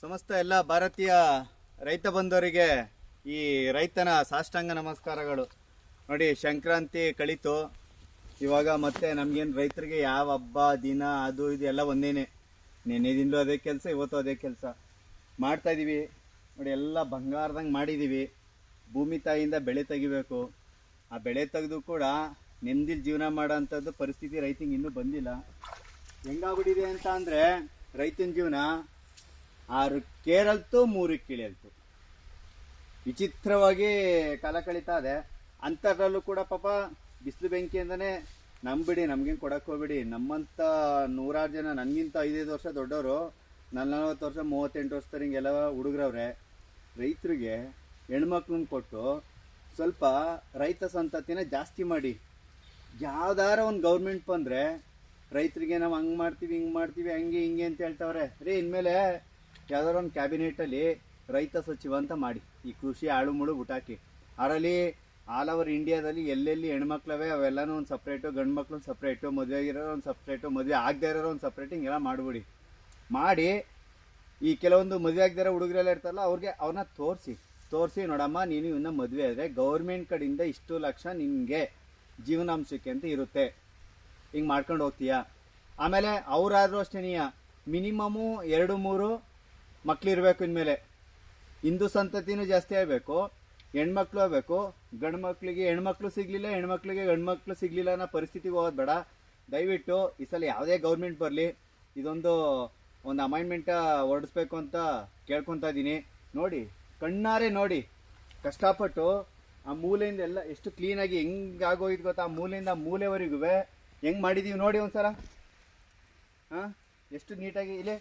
ಸಮಸ್ತ ಎಲ್ಲ ಭಾರತೀಯ ರೈತ ಬಂಧುವರಿಗೆ ಈ ರೈತನ ಸಾಷ್ಟಾಂಗ ನಮಸ್ಕಾರಗಳು. ನೋಡಿ, ಸಂಕ್ರಾಂತಿ ಕಳೀತು. ಇವಾಗ ಮತ್ತೆ ನಮ್ಗೇನು ರೈತರಿಗೆ ಯಾವ ಹಬ್ಬ ದಿನ ಅದು ಇದು ಎಲ್ಲ ಒಂದೇನೆ. ನೆನ್ನೆ ದಿನಲೂ ಅದೇ ಕೆಲಸ, ಇವತ್ತು ಅದೇ ಕೆಲಸ ಮಾಡ್ತಾಯಿದ್ದೀವಿ. ನೋಡಿ, ಎಲ್ಲ ಬಂಗಾರದಂಗೆ ಮಾಡಿದ್ದೀವಿ. ಭೂಮಿ ತಾಯಿಯಿಂದ ಬೆಳೆ ತೆಗಿಬೇಕು. ಆ ಬೆಳೆ ತೆಗೆದು ಕೂಡ ನೆಮ್ಮದಿಲಿ ಜೀವನ ಮಾಡೋ ಅಂಥದ್ದು ಪರಿಸ್ಥಿತಿ ರೈತಂಗೆ ಇನ್ನೂ ಬಂದಿಲ್ಲ. ಹೆಂಗಾಗ್ಬಿಟ್ಟಿದೆ ಅಂತ ಅಂದರೆ, ರೈತನ ಜೀವನ 6 ಕೇರಲ್ತು 3 ಕೀಳಲ್ತು, ವಿಚಿತ್ರವಾಗಿ ಕಾಲ ಕಳೀತಾ ಇದೆ. ಅಂಥದ್ರಲ್ಲೂ ಕೂಡ ಪಾಪ ಬಿಸಿಲು ಬೆಂಕಿಯಿಂದನೇ ನಂಬಿಡಿ, ನಮಗೇನು ಕೊಡಕ್ಕೆ ಹೋಗ್ಬಿಡಿ. ನಮ್ಮಂಥ 100 ಜನ, ನನಗಿಂತ 5 ವರ್ಷ ದೊಡ್ಡವರು, 40 ವರ್ಷ 38 ವರ್ಷದವರಿಗೆಲ್ಲ ಹುಡುಗ್ರವ್ರೆ. ರೈತರಿಗೆ ಹೆಣ್ಮಕ್ಳನ್ನ ಕೊಟ್ಟು ಸ್ವಲ್ಪ ರೈತ ಸಂತತಿನ ಜಾಸ್ತಿ ಮಾಡಿ. ಯಾವ್ದಾರ ಒಂದು ಗೌರ್ಮೆಂಟ್ ಬಂದರೆ ರೈತರಿಗೆ ನಾವು ಹಂಗೆ ಮಾಡ್ತೀವಿ, ಹಿಂಗೆ ಮಾಡ್ತೀವಿ, ಹಂಗೆ ಹಿಂಗೆ ಅಂತ ಹೇಳ್ತಾವ್ರೆ ರೀ. ಇನ್ಮೇಲೆ ಯಾವ್ದಾರ ಒಂದು ಕ್ಯಾಬಿನೆಟಲ್ಲಿ ರೈತ ಸಚಿವ ಅಂತ ಮಾಡಿ, ಈ ಕೃಷಿ ಆಳು ಮುಳು ಬಿಟ್ಟಾಕಿ. ಅದರಲ್ಲಿ ಆಲ್ ಓವರ್ ಇಂಡಿಯಾದಲ್ಲಿ ಎಲ್ಲೆಲ್ಲಿ ಹೆಣ್ಮಕ್ಳವೆ ಅವೆಲ್ಲನೂ ಒಂದು ಸಪ್ರೇಟು, ಗಂಡು ಮಕ್ಳು ಒಂದು ಸಪ್ರೇಟು, ಮದುವೆ ಆಗಿರೋರು ಒಂದು ಸಪ್ರೇಟು, ಮದುವೆ ಆಗದೆ ಇರೋರು ಒಂದು ಸಪ್ರೇಟು, ಹಿಂಗೆಲ್ಲ ಮಾಡಿಬಿಡಿ. ಮಾಡಿ ಈ ಕೆಲವೊಂದು ಮದುವೆ ಆಗದೆ ಇರೋ ಹುಡುಗರೆಲ್ಲ ಇರ್ತಾರಲ್ಲ, ಅವ್ರನ್ನ ತೋರಿಸಿ ನೋಡಮ್ಮ, ನೀನು ಇನ್ನೂ ಮದುವೆ ಆದರೆ ಗೌರ್ಮೆಂಟ್ ಕಡೆಯಿಂದ ಇಷ್ಟು ಲಕ್ಷ ನಿನಗೆ ಜೀವನಾಂಶಕ್ಕೆ ಅಂತ ಇರುತ್ತೆ, ಹಿಂಗೆ ಮಾಡ್ಕೊಂಡು ಹೋಗ್ತೀಯ. ಆಮೇಲೆ ಅವರಾದರೂ ಅಷ್ಟೇ, ಮಿನಿಮಮ್ಮು 2-3 ಮಕ್ಳಿರ್ಬೇಕು. ಇನ್ಮೇಲೆ ಹಿಂದೂ ಸಂತತಿನೂ ಜಾಸ್ತಿ ಆಗಬೇಕು, ಹೆಣ್ಮಕ್ಳು ಆಗಬೇಕು. ಗಂಡು ಮಕ್ಳಿಗೆ ಹೆಣ್ಮಕ್ಳು ಸಿಗಲಿಲ್ಲ, ಹೆಣ್ಮಕ್ಳಿಗೆ ಗಂಡು ಮಕ್ಳು ಸಿಗಲಿಲ್ಲ ಅನ್ನೋ ಪರಿಸ್ಥಿತಿಗೆ ಹೋಗೋದು ಬೇಡ. ದಯವಿಟ್ಟು ಈ ಸಲ ಯಾವುದೇ ಗೌರ್ಮೆಂಟ್ ಬರಲಿ, ಇದೊಂದು ಅಮೈನ್ಮೆಂಟ ಹೊರಡಿಸ್ಬೇಕು ಅಂತ ಕೇಳ್ಕೊತಾ ಇದ್ದೀನಿ. ನೋಡಿ, ಕಣ್ಣಾರೆ ನೋಡಿ, ಕಷ್ಟಪಟ್ಟು ಆ ಮೂಲೆಯಿಂದ ಎಲ್ಲ ಎಷ್ಟು ಕ್ಲೀನಾಗಿ ಹೆಂಗಾಗೋಯ್ತು ಗೊತ್ತಾ. ಆ ಮೂಲೆಯಿಂದ ಮೂಲೆವರೆಗೂ ಹೆಂಗೆ ಮಾಡಿದ್ದೀವಿ ನೋಡಿ ಒಂದ್ಸಲ. ಎಷ್ಟು ನೀಟಾಗಿ. ಇಲ್ಲೇ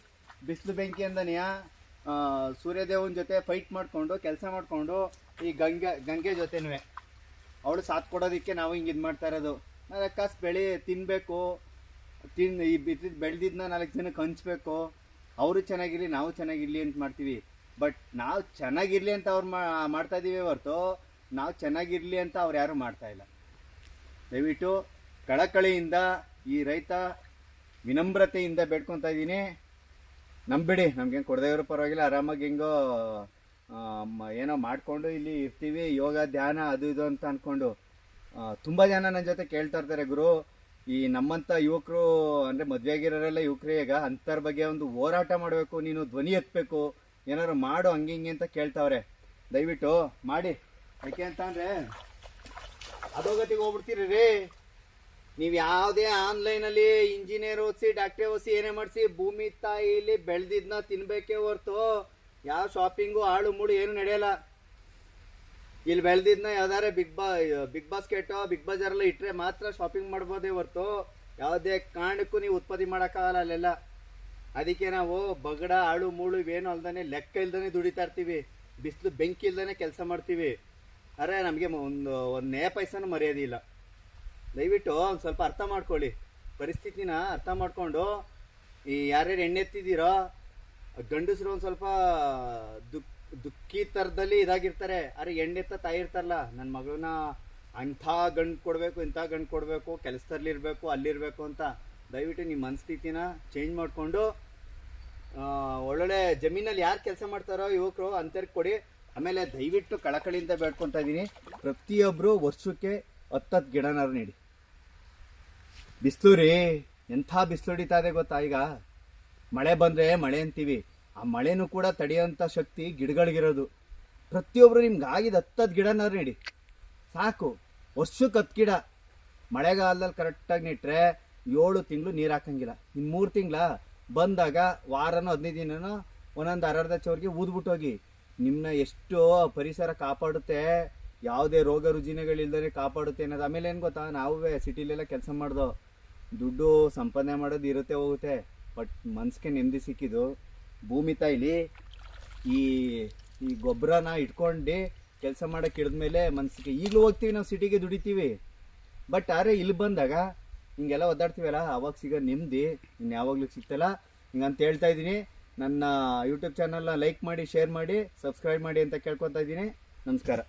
ಬಿಸಿಲು ಬೆಂಕಿಯಿಂದನೇ ಸೂರ್ಯದೇವನ ಜೊತೆ ಫೈಟ್ ಮಾಡಿಕೊಂಡು ಕೆಲಸ ಮಾಡಿಕೊಂಡು ಈ ಗಂಗೆ ಜೊತೆನೂ ಅವಳು ಸಾಥ್ ಕೊಡೋದಕ್ಕೆ ನಾವು ಹಿಂಗೆ ಇದು ಮಾಡ್ತಾ ಇರೋದು. ಕಾಸು ಬೆಳೆ ತಿನ್ನಬೇಕು, ಈ ಬೆಳೆದಿದ್ದನ್ನ 4 ಜನಕ್ಕೆ ಹಂಚ್ಬೇಕು. ಅವರು ಚೆನ್ನಾಗಿರಲಿ, ನಾವು ಚೆನ್ನಾಗಿರಲಿ ಅಂತ ಮಾಡ್ತೀವಿ. ಬಟ್ ನಾವು ಚೆನ್ನಾಗಿರಲಿ ಅಂತ ಅವ್ರು ಮಾಡ್ತಾ ಇದ್ದೀವಿ ಹೊರತು ನಾವು ಚೆನ್ನಾಗಿರಲಿ ಅಂತ ಅವ್ರು ಯಾರೂ ಮಾಡ್ತಾಯಿಲ್ಲ. ದಯವಿಟ್ಟು ಕಳಕಳಿಯಿಂದ ಈ ರೈತ ವಿನಮ್ರತೆಯಿಂದ ಬೇಡ್ಕೊತಾ ಇದ್ದೀನಿ. ನಂಬಿಡಿ, ನಮ್ಗೇನು ಕೊಡದೇ ಇರೋ ಪರವಾಗಿಲ್ಲ, ಆರಾಮಾಗಿ ಹೆಂಗೋ ಏನೋ ಮಾಡಿಕೊಂಡು ಇಲ್ಲಿ ಇರ್ತೀವಿ. ಯೋಗ ಧ್ಯಾನ ಅದು ಇದು ಅಂತ ಅಂದ್ಕೊಂಡು ತುಂಬ ಜನ ನನ್ನ ಜೊತೆ ಕೇಳ್ತಾ ಇರ್ತಾರೆ, ಗುರು ಈ ನಮ್ಮಂಥ ಯುವಕರು ಅಂದರೆ ಮದುವೆ ಆಗಿರೋರೆಲ್ಲ ಯುವಕರೇ, ಈಗ ಅಂಥರ ಬಗ್ಗೆ ಒಂದು ಹೋರಾಟ ಮಾಡಬೇಕು, ನೀನು ಧ್ವನಿ ಎತ್ತಬೇಕು, ಏನಾದ್ರು ಮಾಡು ಹಂಗೆ ಹಿಂಗೆ ಅಂತ ಕೇಳ್ತಾವ್ರೆ. ದಯವಿಟ್ಟು ಮಾಡಿ. ಯಾಕೆ ಅಂತ ಅಂದರೆ ಅಧೋಗತಿಗೆ ಹೋಗ್ಬಿಡ್ತೀರಿ ರೀ ನೀವು. ಯಾವುದೇ ಆನ್ಲೈನಲ್ಲಿ ಇಂಜಿನಿಯರ್ ಓದಿಸಿ, ಡಾಕ್ಟ್ರೇ ಓದಿಸಿ, ಏನೇ ಮಾಡಿಸಿ, ಭೂಮಿ ತಾಯಿಲಿ ಬೆಳೆದಿದ್ದನ್ನ ತಿನ್ಬೇಕೇ ಹೊರ್ತು ಯಾವ ಶಾಪಿಂಗು ಆಳು ಮೂಳು ಏನು ನಡೆಯಲ್ಲ. ಇಲ್ಲಿ ಬೆಳೆದಿದ್ದನ್ನ ಯಾವ್ದಾರೆ ಬಿಗ್ ಬಾಸ್ಕೆಟೋ ಬಿಗ್ ಬಜಾರೆಲ್ಲ ಇಟ್ಟರೆ ಮಾತ್ರ ಶಾಪಿಂಗ್ ಮಾಡ್ಬೋದೇ ಹೊರ್ತು ಯಾವುದೇ ಕಾರಣಕ್ಕೂ ನೀವು ಉತ್ಪತ್ತಿ ಮಾಡೋಕ್ಕಾಗಲ್ಲ ಅಲ್ಲೆಲ್ಲ. ಅದಕ್ಕೆ ನಾವು ಬಗಡ ಆಳು ಮೂಳು ಇವೇನು ಅಲ್ದಾನೆ ಲೆಕ್ಕ ಇಲ್ದಾನೆ ದುಡಿತಾ ಇರ್ತೀವಿ, ಬಿಸಿಲು ಬೆಂಕಿ ಇಲ್ದಾನೆ ಕೆಲಸ ಮಾಡ್ತೀವಿ. ಅರೆ ನಮಗೆ ಒಂದು ನೇ ಪೈಸನೂ ಮರ್ಯಾದೆ ಇಲ್ಲ. ದಯವಿಟ್ಟು ಒಂದು ಸ್ವಲ್ಪ ಅರ್ಥ ಮಾಡ್ಕೊಳ್ಳಿ, ಪರಿಸ್ಥಿತಿನ ಅರ್ಥ ಮಾಡಿಕೊಂಡು ಈ ಯಾರ್ಯಾರು ಎಣ್ಣೆತ್ತಿದ್ದೀರೋ ಗಂಡಸರು ಒಂದು ಸ್ವಲ್ಪ ದುಃಖಿ ಥರದಲ್ಲಿ ಇದಾಗಿರ್ತಾರೆ. ಅರೆ ಎಣ್ಣೆತ್ತ ತಾಯಿ ಇರ್ತಾರಲ್ಲ, ನನ್ನ ಮಗಳನ್ನ ಅಂಥ ಗಂಡು ಕೊಡಬೇಕು, ಇಂಥ ಗಂಡು ಕೊಡಬೇಕು, ಕೆಲಸದಲ್ಲಿರಬೇಕು, ಅಲ್ಲಿರಬೇಕು ಅಂತ. ದಯವಿಟ್ಟು ನಿಮ್ಮ ಮನಸ್ಥಿತಿನ ಚೇಂಜ್ ಮಾಡಿಕೊಂಡು ಒಳ್ಳೊಳ್ಳೆ ಜಮೀನಲ್ಲಿ ಯಾರು ಕೆಲಸ ಮಾಡ್ತಾರೋ ಯುವಕರು ಅಂಥವ್ರಿಗೆ ಕೊಡಿ. ಆಮೇಲೆ ದಯವಿಟ್ಟು ಕಳಕಳಿಯಿಂದ ಬೇಡ್ಕೊತಾ ಇದ್ದೀನಿ, ಪ್ರತಿಯೊಬ್ಬರು ವರ್ಷಕ್ಕೆ 10 ಗಿಡನಾರು ನೀಡಿ. ಬಿಸಿಲು ರೀ, ಎಂಥ ಬಿಸಿಲು ಹೊಡಿತಾ ಇದೆ ಗೊತ್ತಾ. ಈಗ ಮಳೆ ಬಂದರೆ ಮಳೆ ಅಂತೀವಿ, ಆ ಮಳೆನೂ ಕೂಡ ತಡೆಯೋಂಥ ಶಕ್ತಿ ಗಿಡಗಳಿಗಿರೋದು. ಪ್ರತಿಯೊಬ್ಬರು ನಿಮ್ಗೆ ಆಗಿದ್ದು 10 ಗಿಡನಾರು ನೀಡಿ ಸಾಕು. ವರ್ಷಕ್ಕೆ 10 ಗಿಡ. ಮಳೆಗಾಲದಲ್ಲಿ ಕರೆಕ್ಟಾಗಿ ನೆಟ್ಟರೆ 7 ತಿಂಗಳು ನೀರು ಹಾಕಂಗಿಲ್ಲ. ಇನ್ನು 3 ತಿಂಗಳ ಬಂದಾಗ ವಾರನೋ 15 ದಿನನೋ ಒಂದೊಂದು ಅರ್ಧ ಚೌರಿಗೆ ಊದ್ಬಿಟ್ಟು ಹೋಗಿ. ನಿಮ್ಮನ್ನ ಎಷ್ಟು ಪರಿಸರ ಕಾಪಾಡುತ್ತೆ, ಯಾವುದೇ ರೋಗ ರುಜಿನಗಳಿಲ್ದೇ ಕಾಪಾಡುತ್ತೆ ಅನ್ನೋದು. ಆಮೇಲೆ ಏನು ಗೊತ್ತಾ, ನಾವೇ ಸಿಟಿಲೆಲ್ಲ ಕೆಲಸ ಮಾಡ್ದೋ ದುಡ್ಡು ಸಂಪಾದನೆ ಮಾಡೋದು ಇರುತ್ತೆ ಹೋಗುತ್ತೆ, ಬಟ್ ಮನ್ಸಿಗೆ ನೆಮ್ಮದಿ ಸಿಕ್ಕಿದ್ದು ಭೂಮಿ ತಾಯಿಲಿ ಈ ಗೊಬ್ಬರನ ಇಟ್ಕೊಂಡು ಕೆಲಸ ಮಾಡೋಕ್ಕೆ ಹಿಡಿದ್ಮೇಲೆ ಮನಸ್ಸಿಗೆ. ಈಗಲೂ ಹೋಗ್ತೀವಿ ನಾವು ಸಿಟಿಗೆ ದುಡಿತೀವಿ, ಬಟ್ ಆದ್ರೆ ಇಲ್ಲಿ ಬಂದಾಗ ಹಿಂಗೆಲ್ಲ ಒದ್ದಾಡ್ತೀವಲ್ಲ, ಅವಾಗ ಸಿಗೋ ನೆಮ್ಮದಿ ಇನ್ನು ಯಾವಾಗಲೂ ಸಿಗ್ತಲ್ಲ. ಹಿಂಗಂತ ಹೇಳ್ತಾ ಇದ್ದೀನಿ. ನನ್ನ ಯೂಟ್ಯೂಬ್ ಚಾನಲ್ನ ಲೈಕ್ ಮಾಡಿ, ಶೇರ್ ಮಾಡಿ, ಸಬ್ಸ್ಕ್ರೈಬ್ ಮಾಡಿ ಅಂತ ಕೇಳ್ಕೊತಾ ಇದ್ದೀನಿ. ನಮಸ್ಕಾರ.